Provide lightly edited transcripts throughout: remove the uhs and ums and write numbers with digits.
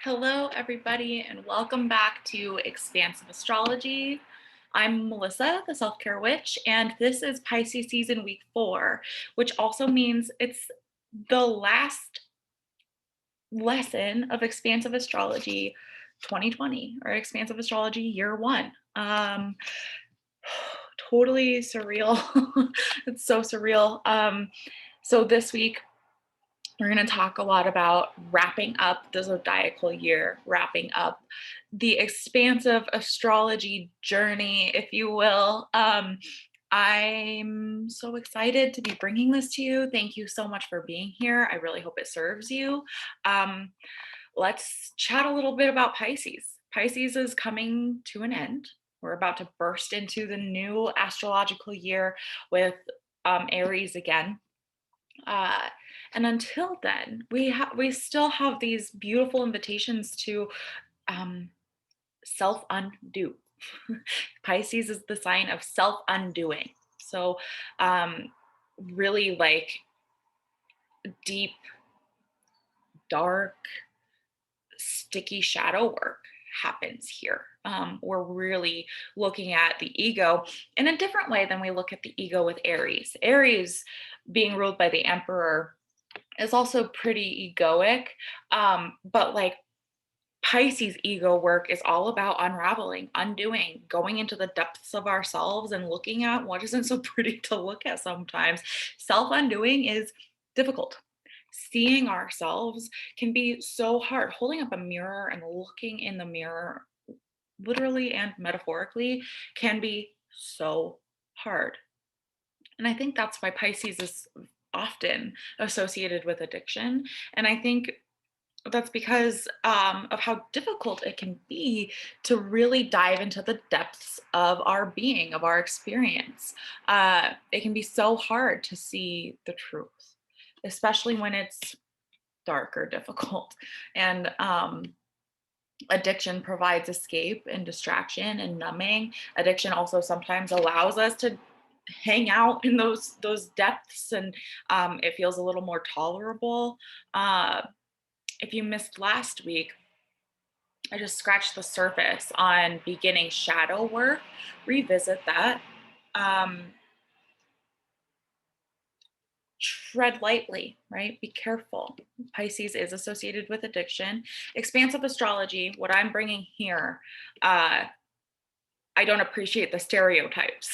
Hello, everybody, and welcome back to Expansive Astrology. I'm Melissa, the Self Care Witch, and this is Pisces season week 4, which also means it's the last lesson of Expansive Astrology 2020 or Expansive Astrology year 1. Totally surreal. It's so surreal. So this week, we're going to talk a lot about wrapping up the zodiacal year, wrapping up the expansive astrology journey, if you will. I'm so excited to be bringing this to you. Thank you so much for being here. I really hope it serves you. Um, let's chat a little bit about Pisces. Pisces is coming to an end. We're about to burst into the new astrological year with Aries again. Uh, and until then, we still have these beautiful invitations to um, self undo. Pisces is the sign of self undoing. So, um, really like deep, dark, sticky shadow work happens here. We're really looking at the ego in a different way than we look at the ego with Aries. Aries, being ruled by the emperor, is also pretty egoic. But like Pisces ego work is all about unraveling, undoing, going into the depths of ourselves and looking at what isn't so pretty to look at sometimes. Self undoing is difficult. Seeing ourselves can be so hard. Holding up a mirror and looking in the mirror, literally and metaphorically, can be so hard. And I think that's why Pisces is often associated with addiction. And I think that's because of how difficult it can be to really dive into the depths of our being, of our experience. It can be so hard to see the truth, especially when it's dark or difficult. And addiction provides escape and distraction and numbing. Addiction also sometimes allows us to hang out in those depths, and it feels a little more tolerable. If you missed last week, I just scratched the surface on beginning shadow work. Revisit that. Um, Tread lightly, right? Be careful. Pisces is associated with addiction. Expansive astrology, what I'm bringing here, uh, I don't appreciate the stereotypes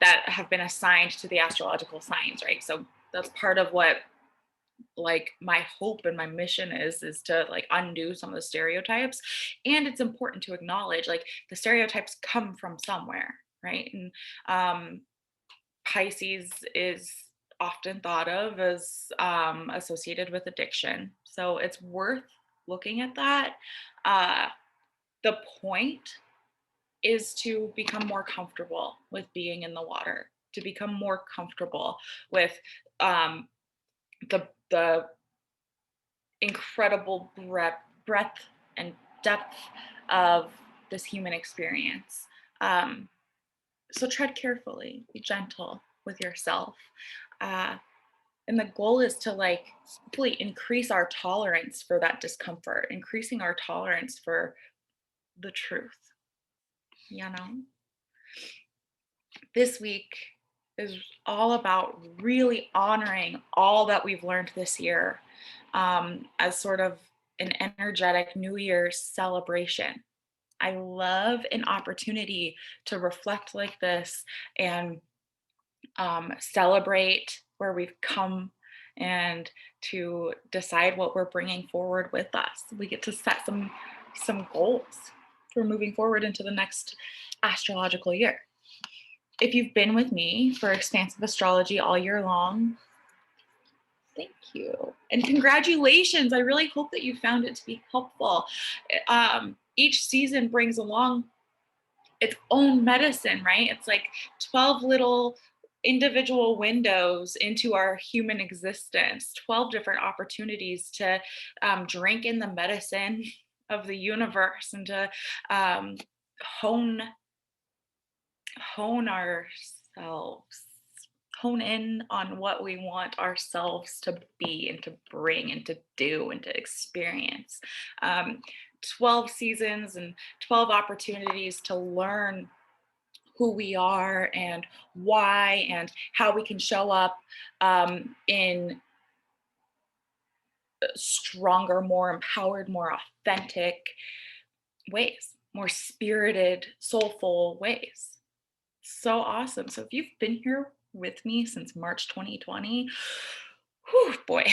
that have been assigned to the astrological signs, right? So that's part of what like my hope and my mission is to like undo some of the stereotypes. And it's important to acknowledge like the stereotypes come from somewhere, right? And Pisces is often thought of as associated with addiction, so it's worth looking at that. uh, the point is to become more comfortable with being in the water, to become more comfortable with um, the incredible breadth and depth of this human experience. Um, so tread carefully, be gentle with yourself. Uh, and the goal is to like hopefully increase our tolerance for that discomfort, increasing our tolerance for the truth, you know? This week is all about really honoring all that we've learned this year as sort of an energetic New Year's celebration. I love an opportunity to reflect like this and celebrate where we've come and to decide what we're bringing forward with us. We get to set some goals for moving forward into the next astrological year. If you've been with me for expansive astrology all year long, thank you. And congratulations. I really hope that you found it to be helpful. Each season brings along its own medicine, right? It's like 12 little individual windows into our human existence, 12 different opportunities to drink in the medicine of the universe and to um, hone hone ourselves, hone in on what we want ourselves to be and to bring and to do and to experience. Um, 12 seasons and 12 opportunities to learn who we are and why and how we can show up in stronger, more empowered, more authentic ways, more spirited, soulful ways. So awesome. So if you've been here with me since March 2020, whew, boy,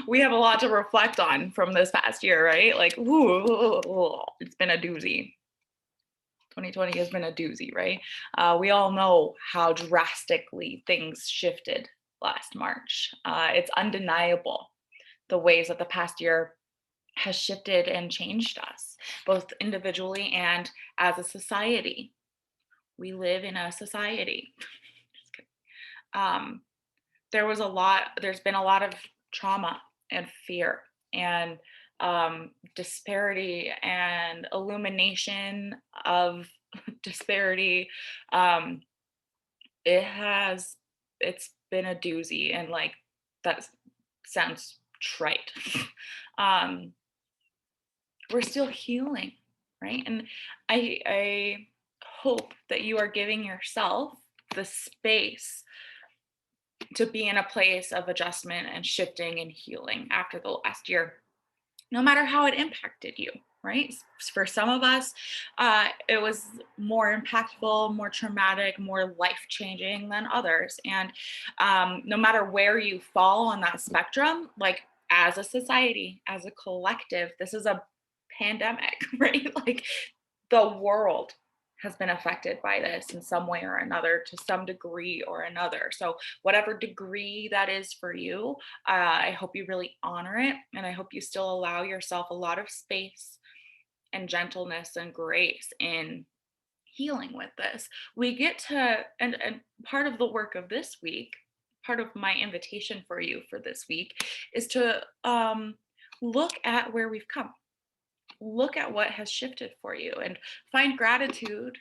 we have a lot to reflect on from this past year, right? Like, whew, it's been a doozy. 2020 has been a doozy, right? We all know how drastically things shifted last March. It's undeniable the ways that the past year has shifted and changed us, both individually and as a society. We live in a society. Just kidding. Um, there's been a lot of trauma and fear and disparity and illumination of disparity. Um, it's been a doozy, and like that sounds trite. um, we're still healing, right? And I hope that you are giving yourself the space to be in a place of adjustment and shifting and healing after the last year, no matter how it impacted you, right? For some of us, it was more impactful, more traumatic, more life changing than others. And no matter where you fall on that spectrum, like as a society, as a collective, this is a pandemic, right? Like the world has been affected by this in some way or another, to some degree or another. So, whatever degree that is for you, I hope you really honor it. And I hope you still allow yourself a lot of space and gentleness and grace in healing with this. We get to, and part of the work of this week, part of my invitation for you for this week is to look at where we've come, look at what has shifted for you, and find gratitude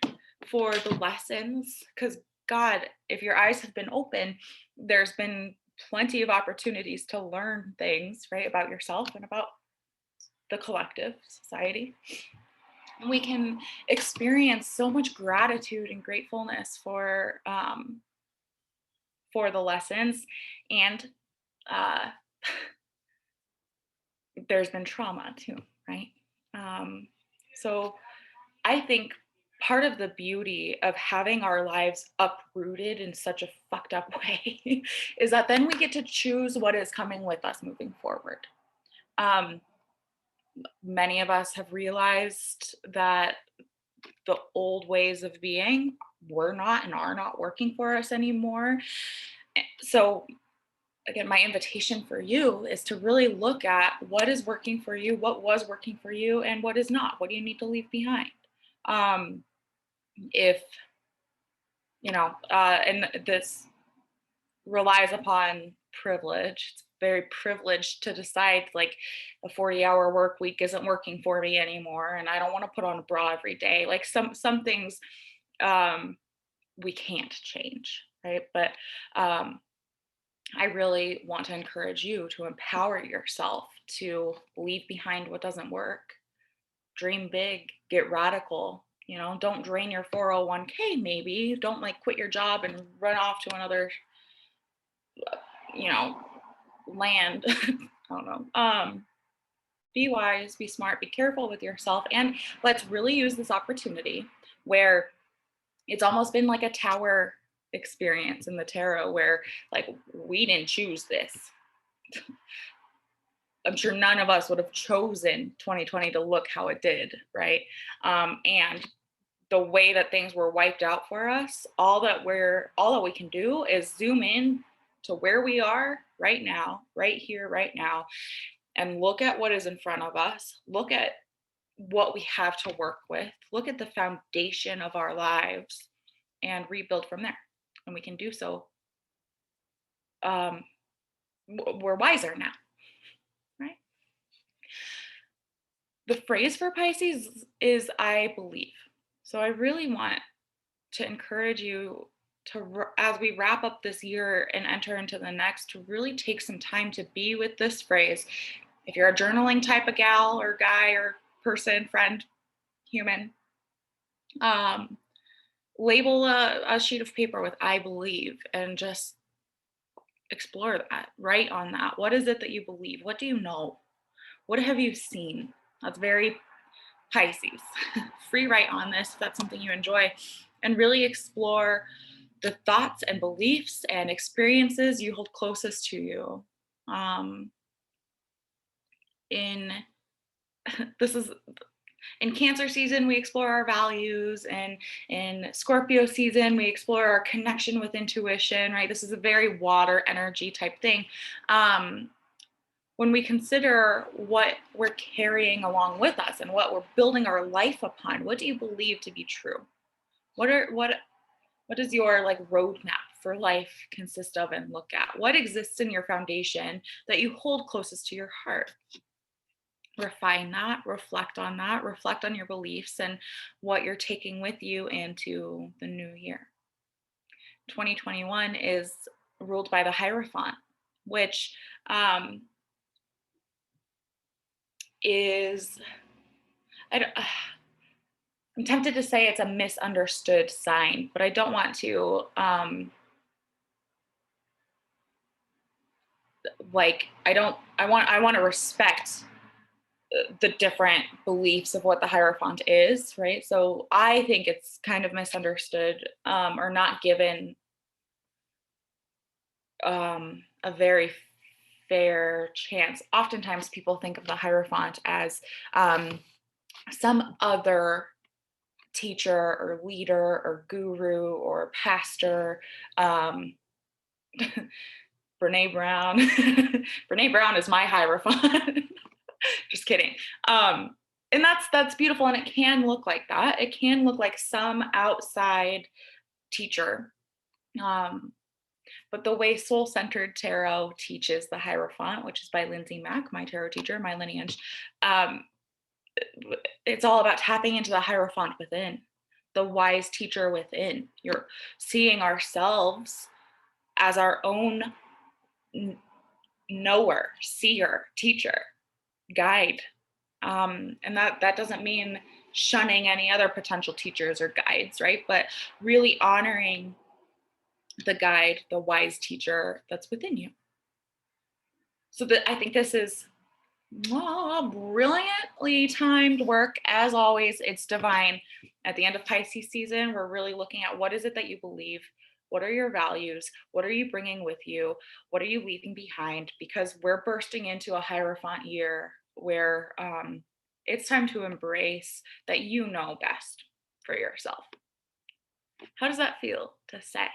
for the lessons, because God, if your eyes have been open, there's been plenty of opportunities to learn things, right, about yourself and about the collective society. And we can experience so much gratitude and gratefulness for the lessons. And uh, there's been trauma too, right? So I think part of the beauty of having our lives uprooted in such a fucked up way is that then we get to choose what is coming with us moving forward. Um, Many of us have realized that the old ways of being were not and are not working for us anymore. So, again, my invitation for you is to really look at what is working for you, what was working for you, and what is not. What do you need to leave behind? If and this relies upon privilege. It's very privileged to decide like a 40-hour work week isn't working for me anymore, and I don't want to put on a bra every day. Like some things um, we can't change, right? But I really want to encourage you to empower yourself to leave behind what doesn't work, dream big, get radical. Don't drain your 401k. Maybe don't like quit your job and run off to another you know land. I don't know. Be wise, be smart, be careful with yourself, and let's really use this opportunity where it's almost been like a tower experience in the tarot, where like we didn't choose this. I'm sure none of us would have chosen 2020 to look how it did, right? And the way that things were wiped out for us, all that we can do is zoom in to where we are right now, right here, right now, and look at what is in front of us, look at what we have to work with, look at the foundation of our lives, and rebuild from there. And we can do so. We're wiser now, right? The phrase for Pisces is I believe. So I really want to encourage you as we wrap up this year and enter into the next, to really take some time to be with this phrase. If you're a journaling type of gal or guy or person, friend, human, um, label a sheet of paper with "I believe" and just explore that. Write on that. What is it that you believe? What do you know? What have you seen? That's very Pisces. Free write on this if that's something you enjoy, and really explore the thoughts and beliefs and experiences you hold closest to you. Um, in this is in Cancer season, we explore our values, and in Scorpio season, we explore our connection with intuition. Right, this is a very water energy type thing. When we consider what we're carrying along with us and what we're building our life upon, what do you believe to be true? What does your like roadmap for life consist of and look at? What exists in your foundation that you hold closest to your heart? Refine that, reflect on your beliefs and what you're taking with you into the new year. 2021 is ruled by the Hierophant, which is, I'm tempted to say it's a misunderstood sign, but I don't want to I want to respect the different beliefs of what the Hierophant is, right? So I think it's kind of misunderstood, or not given a very fair chance. Oftentimes people think of the Hierophant as some other teacher or leader or guru or pastor. Brene Brown. Brene Brown is my Hierophant. Just kidding. And that's beautiful, and it can look like that. It can look like some outside teacher. But the way Soul Centered Tarot teaches the Hierophant, which is by Lindsay Mack, my tarot teacher, my lineage, it's all about tapping into the Hierophant within, the wise teacher within. You're seeing ourselves as our own knower, seer, teacher, guide. And that doesn't mean shunning any other potential teachers or guides, right? But really honoring the guide, the wise teacher that's within you. So I think this is brilliantly timed work. As always, it's divine. At the end of Pisces season, we're really looking at what is it that you believe? What are your values? What are you bringing with you? What are you leaving behind? Because we're bursting into a Hierophant year where it's time to embrace that you know best for yourself. How does that feel to say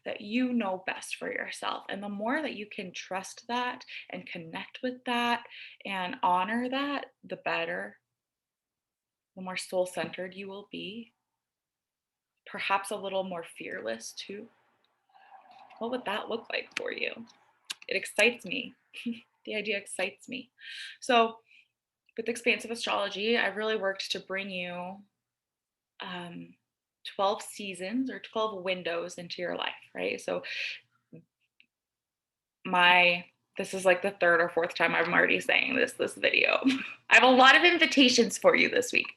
that you know best for yourself? And the more that you can trust that and connect with that and honor that, the better, the more soul centered you will be. Perhaps a little more fearless too. What would that look like for you? It excites me. The idea excites me. So, with expansive astrology, I've really worked to bring you 12 seasons or 12 windows into your life, right? So, this is like the third or fourth time I'm already saying this video. I have a lot of invitations for you this week.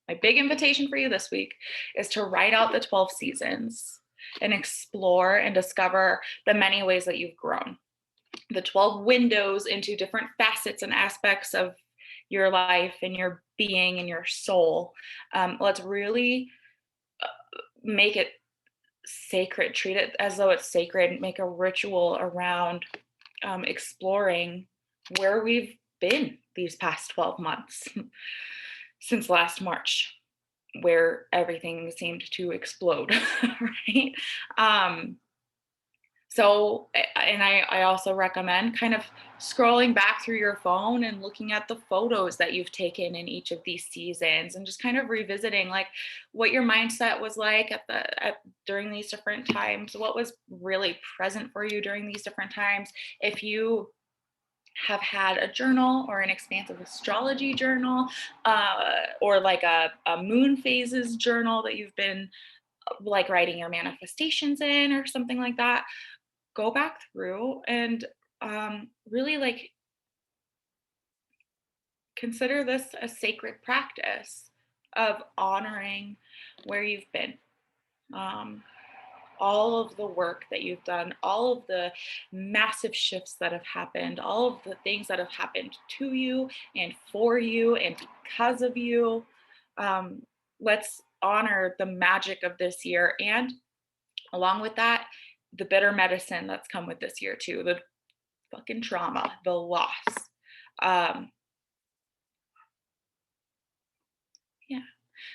My big invitation for you this week is to write out the 12 seasons and explore and discover the many ways that you've grown. The 12 windows into different facets and aspects of your life and your being and your soul. Let's really make it sacred, treat it as though it's sacred, make a ritual around exploring where we've been these past 12 months since last March, where everything seemed to explode, right? So, and I also recommend kind of scrolling back through your phone and looking at the photos that you've taken in each of these seasons, and just kind of revisiting like what your mindset was like during these different times, what was really present for you during these different times. If you have had a journal or an expansive astrology journal, or like a moon phases journal that you've been like writing your manifestations in or something like that, go back through and really like consider this a sacred practice of honoring where you've been. Um, all of the work that you've done, all of the massive shifts that have happened, all of the things that have happened to you and for you and because of you. Um, let's honor the magic of this year. And along with that, the bitter medicine that's come with this year, too, the fucking trauma, the loss. Um, yeah.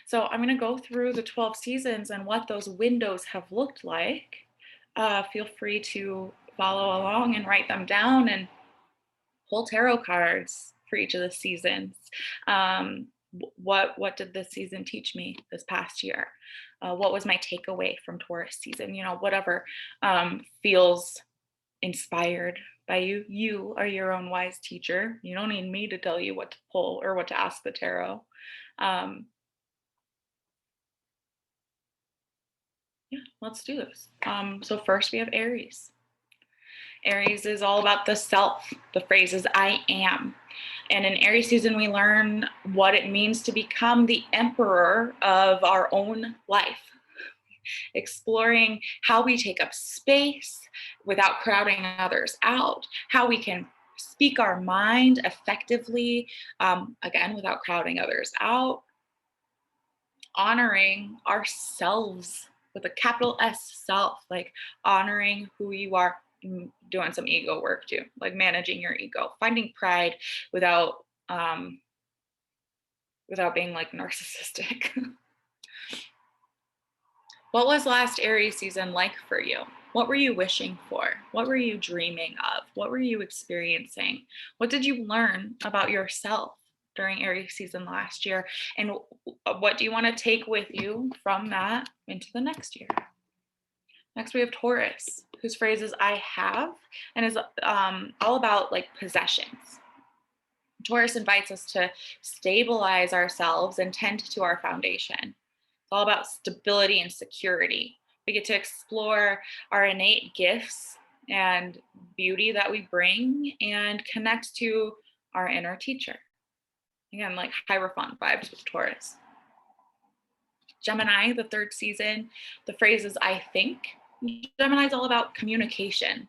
So I'm going to go through the 12 seasons and what those windows have looked like. Feel free to follow along and write them down and pull tarot cards for each of the seasons. What did this season teach me this past year? What was my takeaway from Taurus season? You know, whatever feels inspired by you. You are your own wise teacher. You don't need me to tell you what to pull or what to ask the tarot. Um, yeah, let's do this. So first we have Aries. Aries is all about the self. The phrase is I am. And in Aries season, we learn what it means to become the emperor of our own life, exploring how we take up space without crowding others out, how we can speak our mind effectively, again, without crowding others out, honoring ourselves with a capital S self, like honoring who you are, doing some ego work too, like managing your ego, finding pride without without being like narcissistic. What was last Aries season like for you? What were you wishing for? What were you dreaming of? What were you experiencing? What did you learn about yourself during Aries season last year? And what do you want to take with you from that into the next year? Next, we have Taurus, whose phrase is I have, and is all about like possessions. Taurus invites us to stabilize ourselves and tend to our foundation. It's all about stability and security. We get to explore our innate gifts and beauty that we bring and connect to our inner teacher. Again, like Hierophant vibes with Taurus. Gemini, the third season, the phrase is I think. Gemini is all about communication,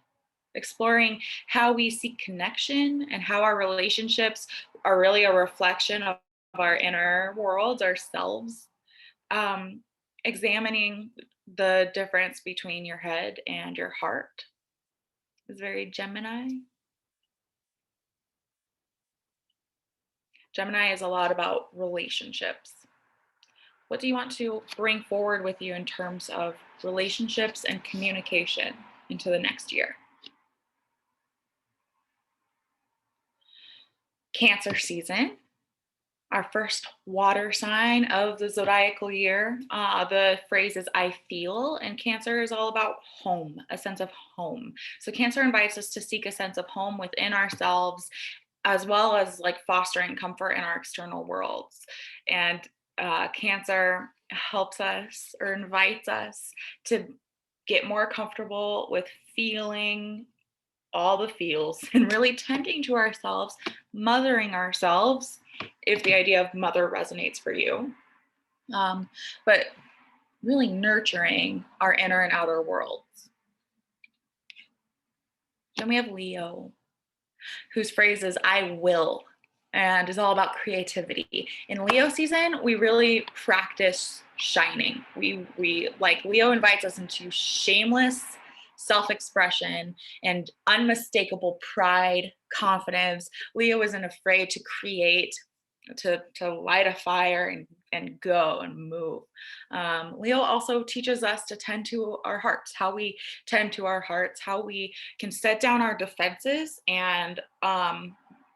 exploring how we seek connection and how our relationships are really a reflection of our inner worlds, ourselves. Examining the difference between your head and your heart is very Gemini. Gemini is a lot about relationships. What do you want to bring forward with you in terms of relationships and communication into the next year? Cancer season, our first water sign of the zodiacal year. The phrase is I feel, and Cancer is all about home, a sense of home. So Cancer invites us to seek a sense of home within ourselves, as well as like fostering comfort in our external worlds. And Cancer helps us or invites us to get more comfortable with feeling all the feels and really tending to ourselves, mothering ourselves, if the idea of mother resonates for you. But really nurturing our inner and outer worlds. Then we have Leo, whose phrase is I will, and is all about creativity. In Leo season, we really practice shining. We like Leo invites us into shameless self-expression and unmistakable pride, confidence. Leo isn't afraid to create, to light a fire and go and move. Leo also teaches us to tend to our hearts, how we tend to our hearts, how we can set down our defenses and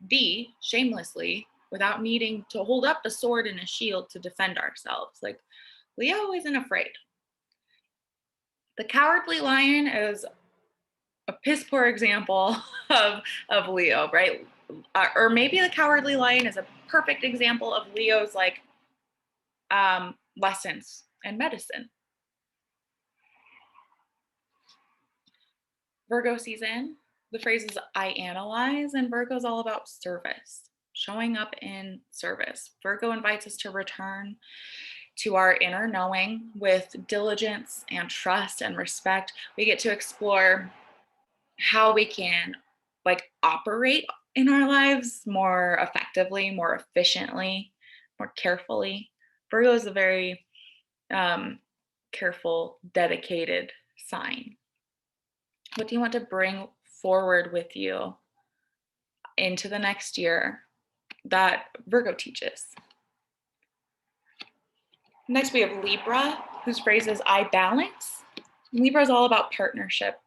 be shamelessly without needing to hold up a sword and a shield to defend ourselves. Like Leo isn't afraid. The cowardly lion is a piss poor example of Leo, right? Or maybe the cowardly lion is a perfect example of Leo's like lessons and medicine. Virgo season, the phrase is I analyze, and Virgo is all about service, showing up in service. Virgo invites us to return to our inner knowing with diligence and trust and respect. We get to explore how we can like operate in our lives more effectively, more efficiently, more carefully. Virgo is a very careful, dedicated sign. What do you want to bring forward with you into the next year that Virgo teaches? Next, we have Libra, whose phrase is I balance. Libra is all about partnership.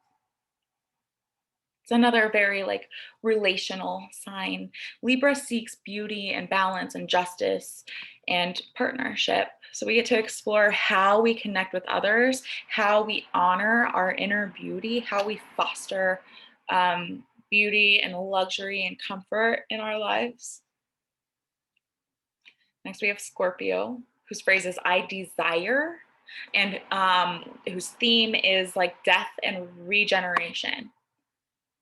It's another very like relational sign. Libra seeks beauty and balance and justice and partnership. So we get to explore how we connect with others, how we honor our inner beauty, how we foster beauty and luxury and comfort in our lives. Next, we have Scorpio, whose phrase is I desire, and whose theme is like death and regeneration.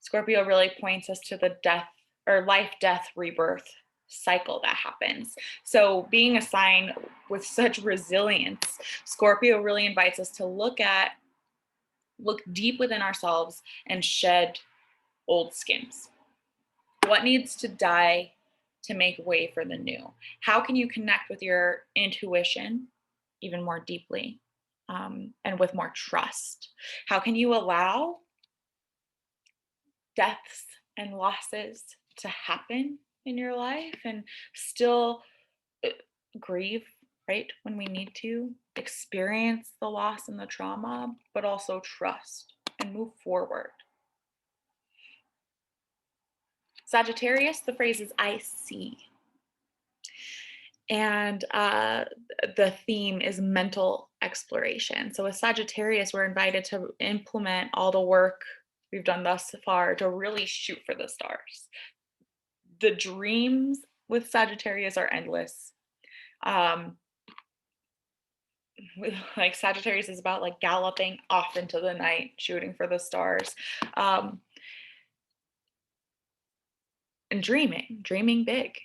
Scorpio really points us to the death or life, death, rebirth cycle that happens. So being a sign with such resilience, Scorpio really invites us to look deep within ourselves and shed old skins. What needs to die to make way for the new? How can you connect with your intuition even more deeply and with more trust? How can you allow deaths and losses to happen in your life and still grieve, right? When we need to experience the loss and the trauma, but also trust and move forward. Sagittarius, the phrase is I see. And the theme is mental exploration. So with Sagittarius, we're invited to implement all the work we've done thus far to really shoot for the stars. The dreams with Sagittarius are endless. Like Sagittarius is about like galloping off into the night, shooting for the stars, and dreaming big.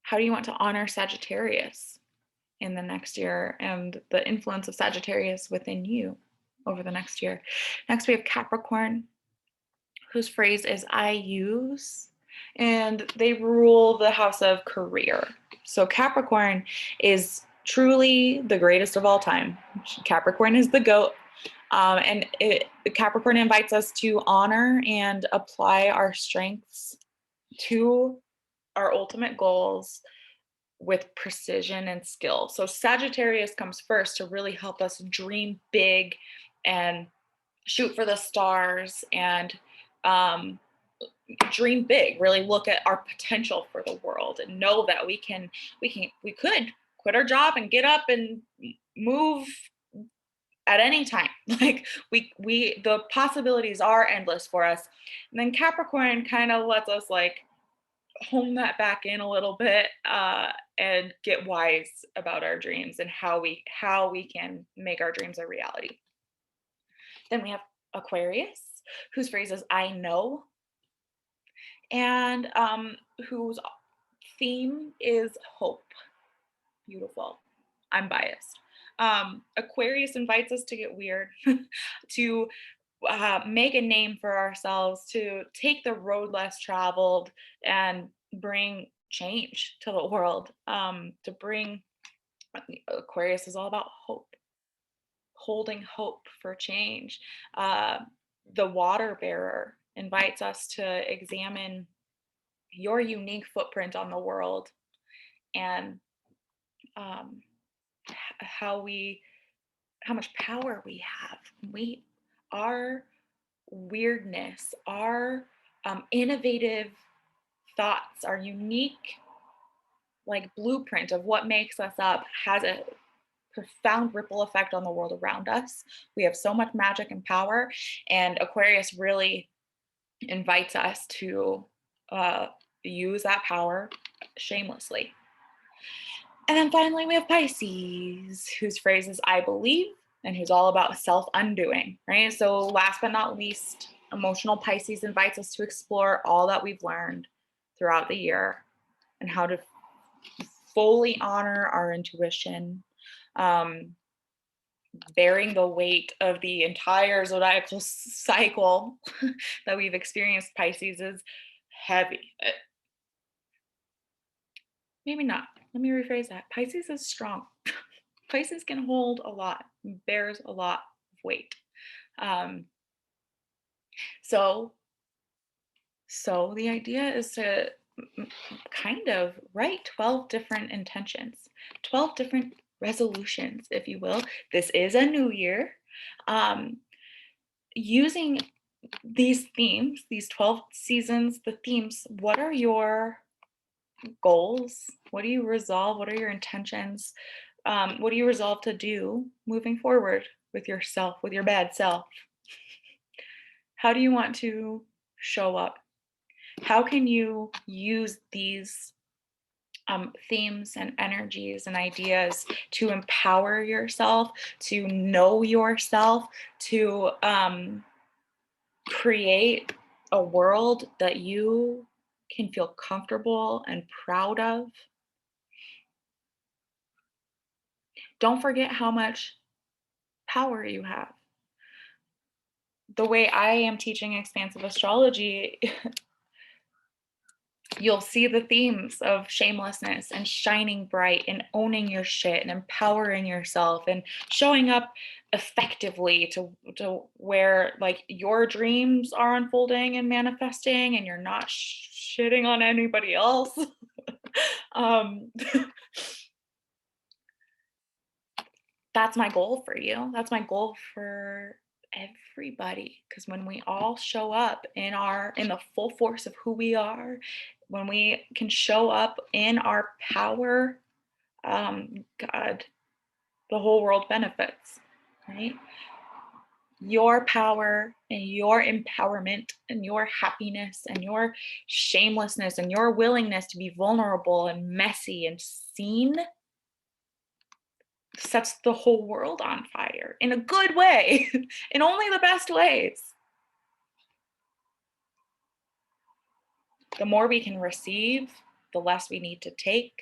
How do you want to honor Sagittarius in the next year and the influence of Sagittarius within you over the next year? Next, we have Capricorn, whose phrase is I use, and they rule the house of career. So Capricorn is truly the greatest of all time. Capricorn is the GOAT. Capricorn invites us to honor and apply our strengths to our ultimate goals with precision and skill. So Sagittarius comes first to really help us dream big and shoot for the stars and dream big, really look at our potential for the world and know that we could quit our job and get up and move at any time. Like the possibilities are endless for us. And then Capricorn kind of lets us like hone that back in a little bit and get wise about our dreams and how we can make our dreams a reality. Then we have Aquarius, whose phrase is I know, and whose theme is hope. Beautiful. I'm biased. Aquarius invites us to get weird, to make a name for ourselves, to take the road less traveled and bring change to the world. Aquarius is all about hope, holding hope for change. The water bearer invites us to examine your unique footprint on the world and how much power we have. Our weirdness, our innovative thoughts, our unique like blueprint of what makes us up has a profound ripple effect on the world around us. We have so much magic and power, and Aquarius really invites us to use that power shamelessly. And then finally, we have Pisces, whose phrase is I believe, and who's all about self-undoing, right? So last but not least, emotional Pisces invites us to explore all that we've learned throughout the year and how to fully honor our intuition, bearing the weight of the entire zodiacal cycle that we've experienced. Pisces is heavy. Maybe not. Let me rephrase that. Pisces is strong. Pisces can hold a lot, bears a lot of weight. Um, so, so the idea is to kind of write 12 different intentions, 12 different resolutions, if you will. This is a new year. Using these themes, these 12 seasons, the themes, what are your goals? What do you resolve? What are your intentions? What do you resolve to do moving forward with yourself, with your bad self? How do you want to show up? How can you use these themes and energies and ideas to empower yourself, to know yourself, to create a world that you can feel comfortable and proud of? Don't forget how much power you have. The way I am teaching expansive astrology, you'll see the themes of shamelessness and shining bright and owning your shit and empowering yourself and showing up effectively to where like your dreams are unfolding and manifesting and you're not shitting on anybody else. um, that's my goal for you. That's my goal for everybody, because when we all show up in the full force of who we are, when we can show up in our power, God, the whole world benefits, right? Your power and your empowerment and your happiness and your shamelessness and your willingness to be vulnerable and messy and seen sets the whole world on fire in a good way, in only the best ways. The more we can receive, the less we need to take.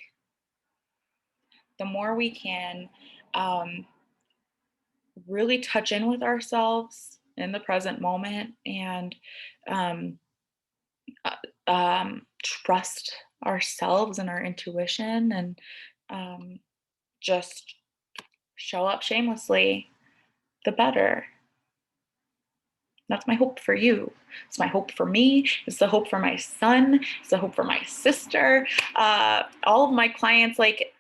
The more we can really touch in with ourselves in the present moment and trust ourselves and our intuition and just show up shamelessly, the better. That's my hope for you. It's my hope for me. It's the hope for my son. It's the hope for my sister. All of my clients, like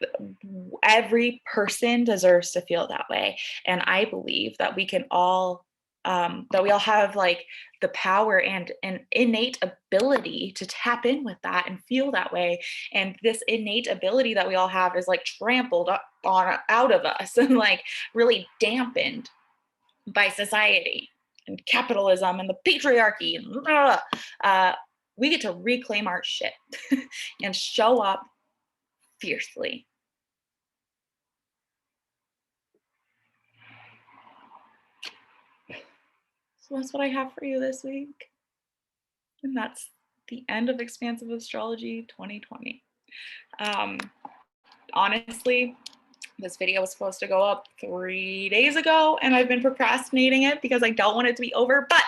every person deserves to feel that way. And I believe that we can all, that we all have like the power and an innate ability to tap in with that and feel that way. And this innate ability that we all have is like trampled on out of us and like really dampened by society and capitalism and the patriarchy and we get to reclaim our shit and show up fiercely. So that's what I have for you this week, and that's the end of Expansive Astrology 2020. Honestly, this video was supposed to go up 3 days ago and I've been procrastinating it because I don't want it to be over, but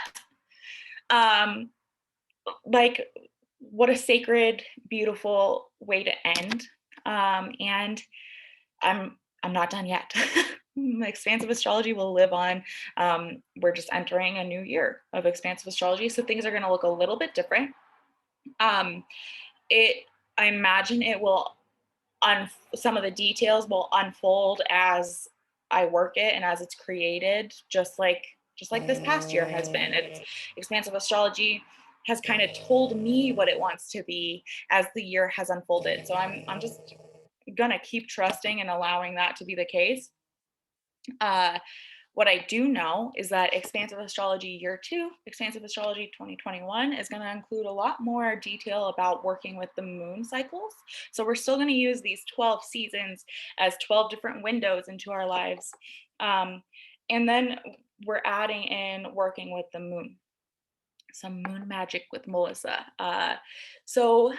like, what a sacred, beautiful way to end. And I'm not done yet. Expansive astrology will live on. We're just entering a new year of expansive astrology, so things are going to look a little bit different. I imagine it will some of the details will unfold as I work it and as it's created, just like this past year has been. It's expansive astrology has kind of told me what it wants to be as the year has unfolded. So I'm just gonna keep trusting and allowing that to be the case. What I do know is that Expansive Astrology Year 2, Expansive Astrology 2021, is going to include a lot more detail about working with the moon cycles. So we're still going to use these 12 seasons as 12 different windows into our lives. And then we're adding in working with the moon, some moon magic with Melissa. So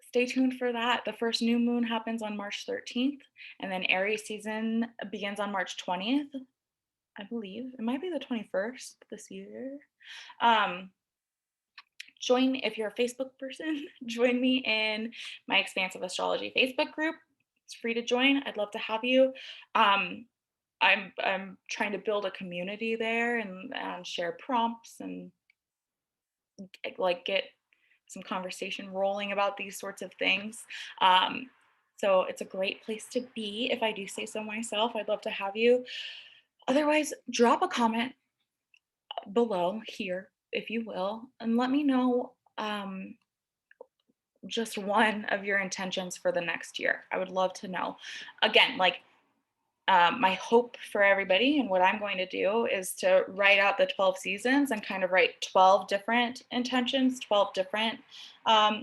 stay tuned for that. The first new moon happens on March 13th, and then Aries season begins on March 20th, I believe. It might be the 21st this year. Um, join, if you're a Facebook person, join me in my Expansive Astrology Facebook group. It's free to join. I'd love to have you. Um, I'm trying to build a community there and share prompts and like get some conversation rolling about these sorts of things. Um, so it's a great place to be. If I do say so myself, I'd love to have you. Otherwise, drop a comment below here, if you will, and let me know just one of your intentions for the next year. I would love to know. Again, like my hope for everybody and what I'm going to do is to write out the 12 seasons and kind of write 12 different intentions, 12 different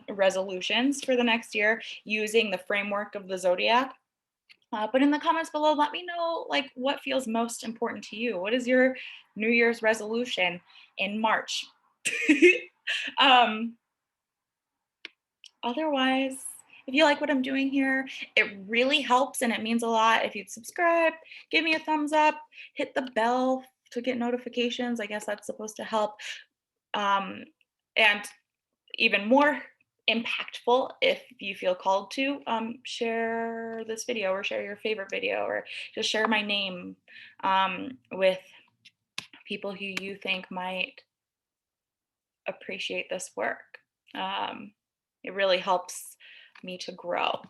resolutions for the next year using the framework of the zodiac. But in the comments below, let me know like what feels most important to you. What is your New Year's resolution in March? um, Otherwise, if you like what I'm doing here, it really helps and it means a lot if you'd subscribe, give me a thumbs up, hit the bell to get notifications. I guess that's supposed to help. Um, and even more impactful, if you feel called to, share this video or share your favorite video or just share my name with people who you think might appreciate this work. Um, it really helps me to grow. All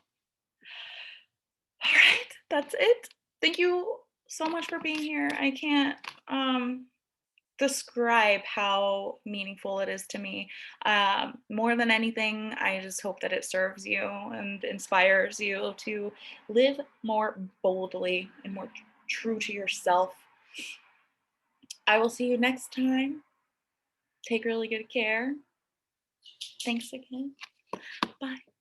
right, that's it. Thank you so much for being here. I can't describe how meaningful it is to me. More than anything, I just hope that it serves you and inspires you to live more boldly and more true to yourself. I will see you next time. Take really good care. Thanks again. Bye.